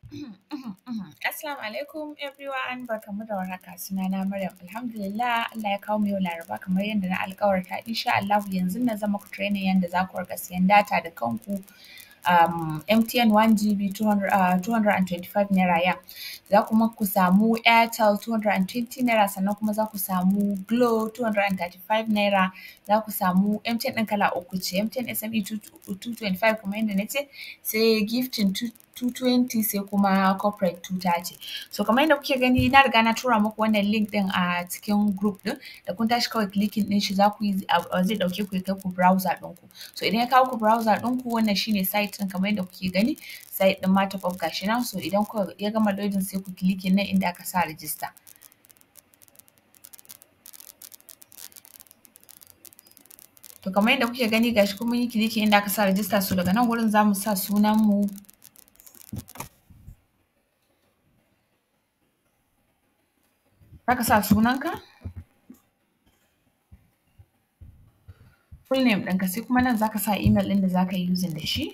Assalamu alaikum everyone, barkamu da warhaka. Sunana Maryam. Alhamdulillah, Allah ya kawo mu yau Laraba kamar yadda na alƙawarta. Insha Allah yanzu na zama ku training yanda za ku riƙa siyan data da kanku. MTN 1 GB 225 naira ya. Za kuma ku samu Airtel 220 naira, sannan kuma za ku samu Glo 235 naira. Za ku samu MTN ɗin kala uku ce, MTN SME 225 kamar yadda na ce, sai gifting 220, sai kuma corporate 230. So kamar yadda kuke gani na riga na tura muku wannan link ɗin a cikin group ɗin, da kun tashi kawai clicking ɗin shi za ku yi zai ɗauke ku ya kai ku browser ɗinku. So idan ya kawo ku browser ɗinku, wannan shine site ɗin kamar yadda kuke gani, site ɗin Matterpop gashi nan. So idan ya gama loading sai ku clicking nan inda aka sa register. To kamar yadda kuke gani gashi kuma mun yi clicking inda aka sa register. So daga nan wurin za mu sa sunan mu. Za ka sa sunanka, full name ɗinka, sai kuma nan za ka sa email ɗin da za ka yi using da shi.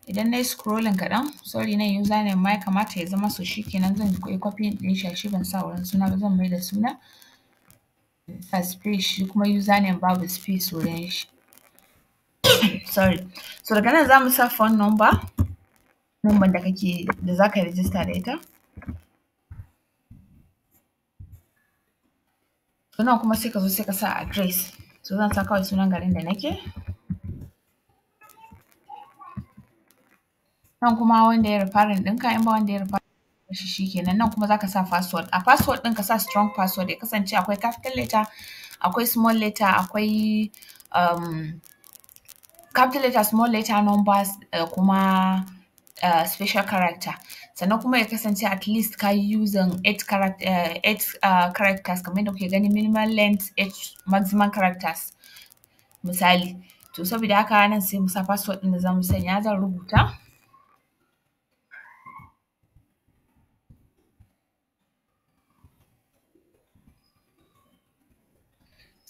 Idan na yi scrolling kaɗan, sorry nan username ma ya kamata ya zama, so shi kenan zan yi copy ɗin shi ban sa wurin suna ba, zan mai da suna. Sa space, shi kuma username babu space wurin shi. Sorry. So daga nan za mu sa phone number da za ka yi register da ita. So nan kuma sai ka zo sai ka sa address. So zan sa kawai sunan garin da nake. Nan kuma wanda ya referring ɗinka, in ba wanda ya referring shi kenan. Nan kuma za ka sa password. A password ɗin ka sa strong password, ya kasance akwai capital letter, akwai small letter, akwai capital letter, small letter, numbers, kuma special character. Sannan kuma ya kasance at least ka yi using 8 characters kamar yadda kuke gani, minimal length, 8 maximum characters misali. To saboda haka nan sai mu sa password ɗin da za mu sanya, zan rubuta.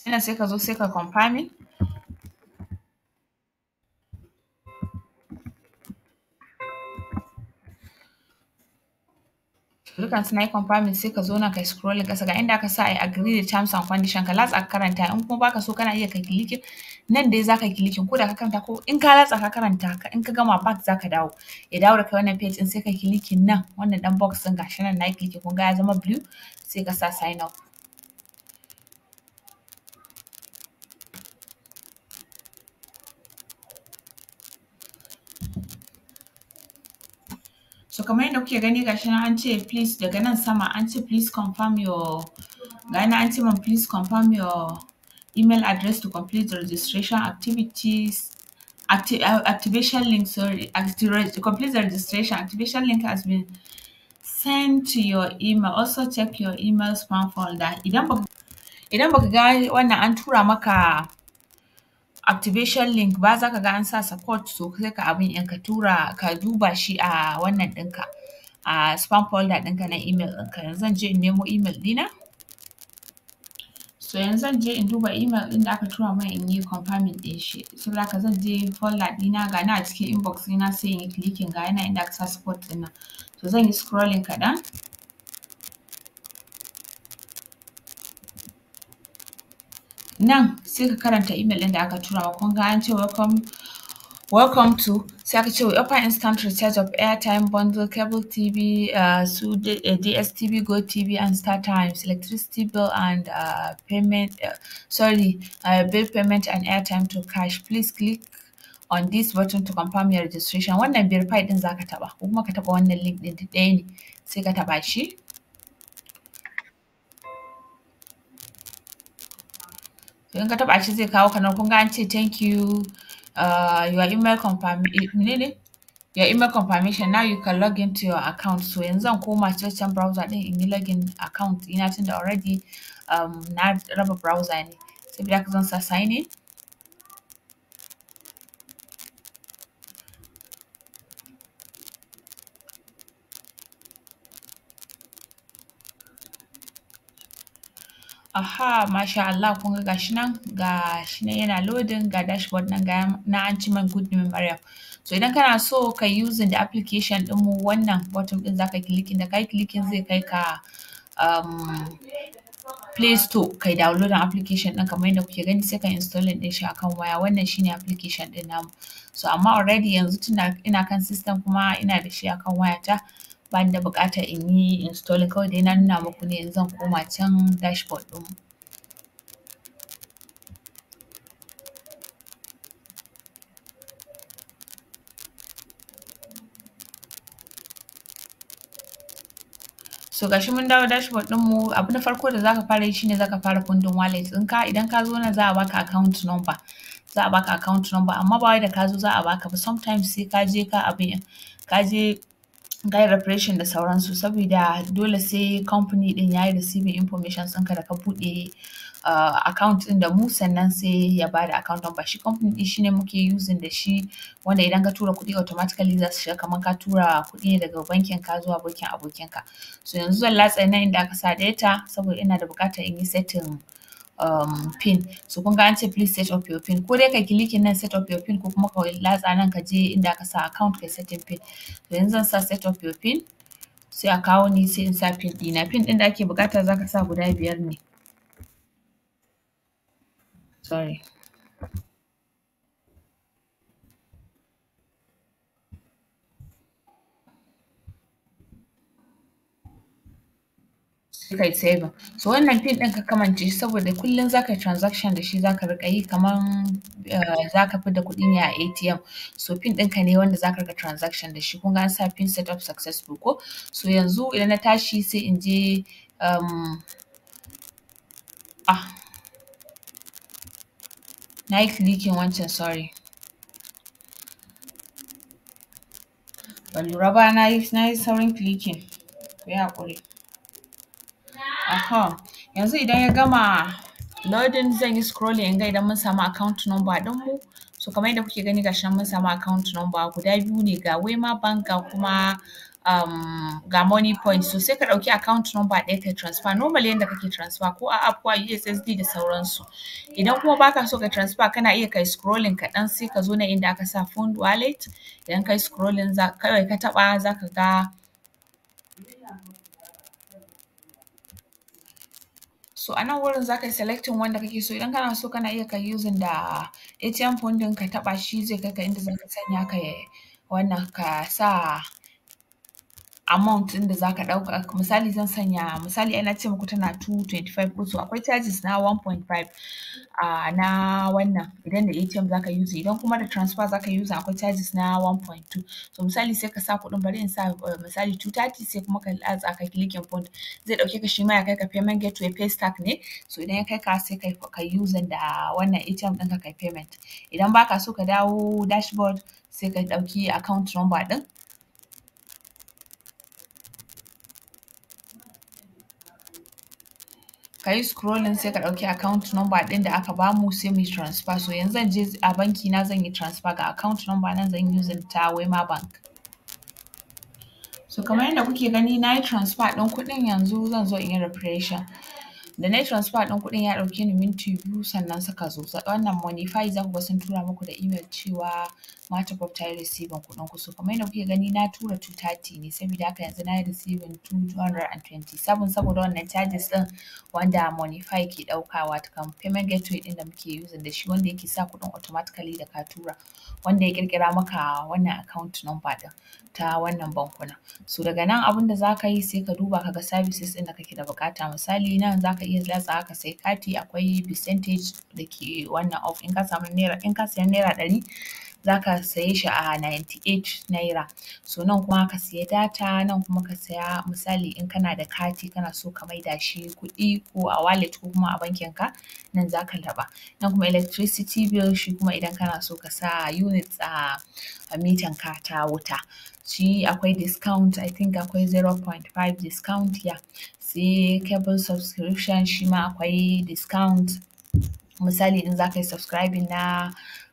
Sannan sai ka zo sai ka confirming. Dukan su na yi confirming, sai ka zo nan kai scrolling ƙasa ga inda aka sa I agree the terms and condition, ka latsa ka karanta. In kuma baka so kana iya kai clicking nan dai za ka yi clicking, ko da ka karanta ko in ka latsa ka karanta, in ka gama back za ka dawo. Ya dawo da kai wannan page ɗin sai ka clicking nan wannan ɗan box ɗin gashi nan na yi clicking, kun ga ya zama blue, sai ka sa sign up. So kamar yadda kuke gani gashi nan an ce please, daga nan sama an ce please confirm your, ga nan an ce min please confirm your email address to complete the registration activities. Activation link, sorry, to complete the registration. Activation link has been sent to your email. Also check your email spam folder. Idan baka ga wannan an tura maka activation link ba, za ka ga an sa support, so sai ka abin in ka duba shi a wannan ɗinka, a spam folder ɗinka na email ɗinka. Yanzu zan je in nemo email ɗina. So yanzu zan je in duba email ɗin da aka tura min in yi confirming ɗin shi. Saboda haka zan je folder ɗina, ga ni a cikin inbox ɗina, sai in yi clicking ga yana inda aka sa support ɗin nan. So zan yi scrolling kaɗan. Nan sai ka karanta email ɗin da aka tura maka. Kun ga an ce welcome to, sai aka ce we offer instant recharge of airtime, bundle, cable TV, DSTV, Go TV, and StarTimes, electricity bill and bill payment and airtime to cash. Please click on this button to confirm your registration. Wannan verify ɗin za ka taɓa, ko kuma ka taɓa wannan link ɗin, duk ɗaya ne, sai ka taɓa shi. So in ka taɓa shi zai kawo ka nan, kun ga an ce thank you, your email confirmation, now you can log into your account. So yanzu zan koma wancan browser ɗin in yi login account ɗina, tunda already na raba browser ne. Saboda haka zan sa sign in. Aha, masha Allah kun ga gashi nan yana loading ga dashboard nan ga na an ci man good name Maryam. So idan kana so ka using da application ɗinmu wannan button ɗin za ka clicking da kai clicking zai kai ka um, Play Store kai downloading application ɗin kamar yadda kuke gani sai ka installing ɗin shi akan waya wannan shine application ɗin namu. So amma already yanzu tunda ina kan system kuma ina da shi akan wayata bani da buƙatar in yi installing kawai dai na nuna muku ne yanzu zan koma can dashboard ɗinmu. So gashi mun dawo dashboard ɗinmu abu na farko da zaka fara yi shine zaka fara kundin wallet ɗinka idan ka zo nan za a baka account number. Za a baka account number amma ba wai da ka zo za a baka ba sometimes sai ka je ka yi refreshing da sauransu saboda dole sai company ɗin ya yi receiving information ɗinka da ka buɗe account ɗin da mu sannan sai ya bada account number. Shi company ɗin shine muke using da shi wanda idan ka tura kuɗi automatically za su shiga kamar ka tura kuɗi ne daga bankin ka zuwa bankin abokinka. So yanzu zan latsa nan inda aka sa data saboda ina da buƙatar in yi setting pin. So kun ga an ce please set up your pin. Ko dai ka clicking nan set up your pin ko kuma ka latsa nan ka je inda aka sa account kai setting pin. So yanzu zan sa set up your pin sai a kawo ni sai in sa pin ɗina. Pin ɗin da ake buƙata za ka sa guda 5 ne. Sorry. Sai kai saving. So wannan pin ɗin ka kamance shi saboda kullum za ka yi transaction da shi za ka riƙa yi kaman za ka fidda kuɗi ne a ATM. So pin ɗinka ne wanda za ka riƙa transaction da shi. Kun ga an sa pin setup successful ko? So yanzu idan na tashi sai in je na yi clicking wancan sorry. Ban lura ba na yi saurin clicking. Ku yi haƙuri. Aha, yanzu idan ya gama loading zan yi scrolling in ga idan mun samu account number ɗinmu. So kamar yadda kuke gani gashi nan mun samu account number guda 2 ne ga Wema Bank ga kuma ga Money Point. So sai ka ɗauki account number ɗaya kai transfer normally yanda kake transfer ko a app ko a USSD da sauransu. Idan kuma baka so ka transfer kana iya kai scrolling kaɗan sai ka zo nan inda aka sa fund wallet. Idan kai scrolling kawai ka taɓa za ka ga so a nan wurin za ka yi selecting wanda kake so idan kana so kana iya kai using da ATM pin ɗin ka taɓa shi zai kai ka inda za ka sanya ka wannan ka sa amount ɗin da za ka ɗauka misali zan sanya misali ai na ce muku tana 225 so akwai charges na 1.5 na wannan idan da ATM za ka use idan kuma da transfer za ka use akwai charges na 1.2 so misali sai ka sa kuɗin bari in sa misali 230 sai kuma ka latsa ka clicking fund zai ɗauke ka shi ma ya kai ka payment gateway pay stack ne so idan ya kai ka sai ka using da wannan ATM ɗinka kai payment idan baka so ka dawo dashboard sai ka ɗauki account number ɗin ka yi scrolling sai ka ɗauki account number ɗin da aka bamu sai mu yi transfer so yanzu zan je a banki na zan yi transfer ga account number nan zan using ta Wema Bank so kamar yadda kuke gani na yi transfer ɗin kuɗin yanzu zan zo in yi refreshing da na yi transfer ɗin kuɗin ya ɗauke ni minti 2 sannan suka zo wannan Moneyfy za ku ga sun tura muku da email cewa Matapop ta yi receiving kuɗin ku so kamar yadda kuke gani na tura 230 ne saboda haka yanzu na yi receiving 227 saboda wannan charges ɗin wanda Moneyfy ke ɗauka wato payment gateway ɗin da muke using da shi wanda yake sa kuɗin automatically da ka tura wanda ya ƙirƙira maka wannan account number ɗin ta wannan bankuna so daga nan abin da za ka yi sai ka duba ka ga services ɗin da kake da buƙata misali nan za ka iya latsawa ka sai kati akwai percentage da ke wannan off in ka samu naira in ka siya naira 100 za ka saye shi a 98 naira so nan kuma ka siya data nan kuma ka saya misali in kana da kati kana so ka maida shi kuɗi ko a wallet ko kuma a bankin ka nan za ka taɓa nan kuma electricity bill shi kuma idan kana so ka sa units a mitan ka ta wuta shi akwai discount I think akwai 0.5 discount ya sai cable subscription shi ma akwai discount misali in za ka yi subscribing na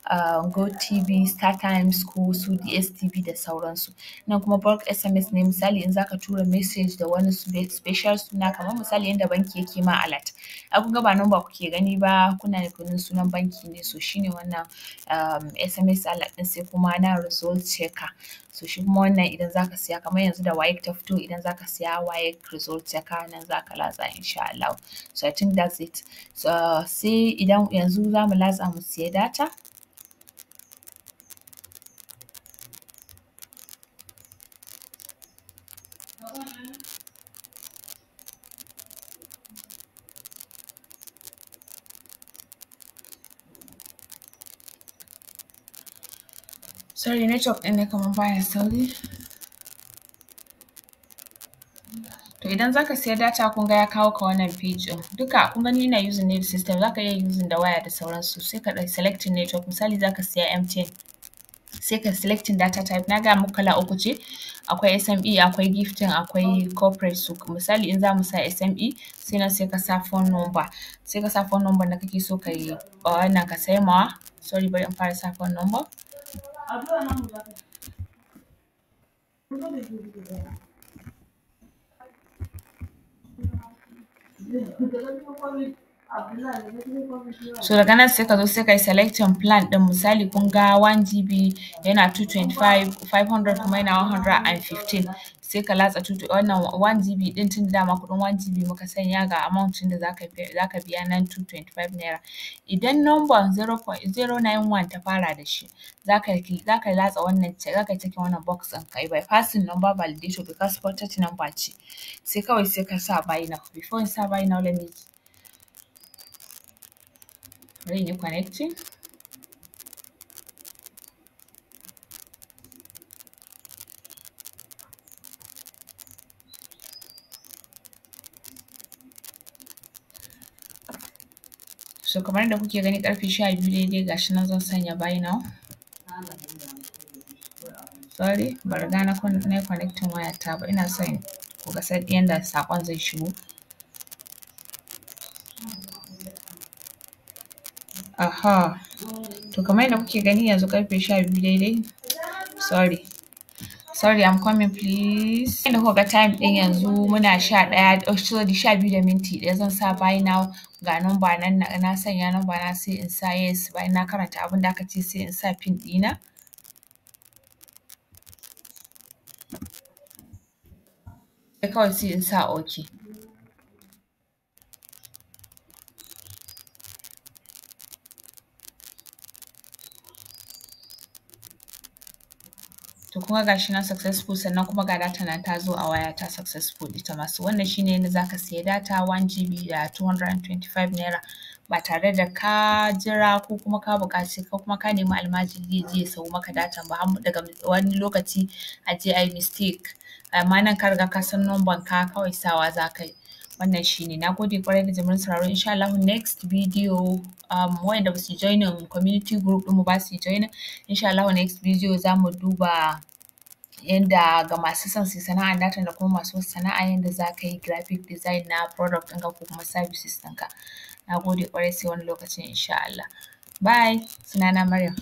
GoTV, StarTimes ko su DSTV da sauransu. Nan kuma bulk SMS ne misali in zaka tura message da wani special suna kamar misali yanda banki yake ma alert. Ai kun ga ba number kuke gani ba kuna nufin sunan banki ne so shine wannan SMS alert ɗin sai kuma na result checker. So shi kuma wannan idan zaka siya kamar yanzu da WAEC ta fito idan zaka siya WAEC result checker nan zaka latsa insha Allah. So I think that's it. So sai idan yanzu zamu latsa mu siya data. Sorry network ɗin ne kamar baya sauri. To idan zaka siya data kun ga ya kawo ka wannan page ɗin. Duka kun gani ina using net system zaka iya using da waya da sauransu sai ka selecting network misali zaka siya MTN. Sai ka selecting data type na gaya muku kala uku ce akwai SME akwai gifting akwai corporate so misali in zamu sa SME sai nan sai ka sa phone number sai ka sa phone number da kake so ka yi wannan ka sai mawa sorry bari in fara sa phone number. So daga nan sai ka zo sai ka yi selecting plan ɗin misali kun ga 1GB yana 225, 500 kuma yana 115 sai ka latsa wannan 1GB ɗin tun da dama kuɗin 1GB muka sanya ga amount ɗin da zaka biya nan 225 naira. Idan number 0.091 ta fara da shi zaka latsa wannan zaka yi checking wannan box ɗin ka yi bypassing number validation because ported number ce. Sai kawai sai ka sa buy now. Before in sa buy now let me bari in yi connecting. So kamar yadda kuke gani ƙarfe 12 daidai gashi nan zan sanya buy now. Sorry ban riga na yi connecting wayata ba ina son ku ga yanda saƙon zai shigo. Aha! To kamar yadda kuke gani yanzu ƙarfe 12 daidai. Sorry I'm coming please. Yanda kuka ga time ɗin yanzu muna 12 da minti 1 zan sa buy now ga number nan na sanya number na sai in sa yes bayan na karanta abin da aka ce sai in sa pin ɗina. Sai kawai sai in sa okay. To kuma gashi nan successful sannan kuma ga data nan ta zo a wayata successful ita ma. So wannan shine yanda zaka siya data 1GB da 225 naira ba tare da ka jira ko kuma ka buƙaci ko kuma ka nemi almajiri ya je ya sayo maka datan ba har daga wani lokaci a je a yi mistake. Amma nan ka riga ka san number ka kawai sawa za ka yi. Wannan shine. Na gode ƙwarai da jimirin sauraro insha Allahu next video wa'inda ba su joinin community group ɗinmu ba su joinin insha Allahu next video za mu duba yanda ga masu son su yi sana'ar data da kuma masu sana'a yanda za ka yi graphic design na product ɗinka ko kuma services ɗinka. Na gode ƙwarai sai wani lokacin insha Allah. Bye! Sunana Maryam.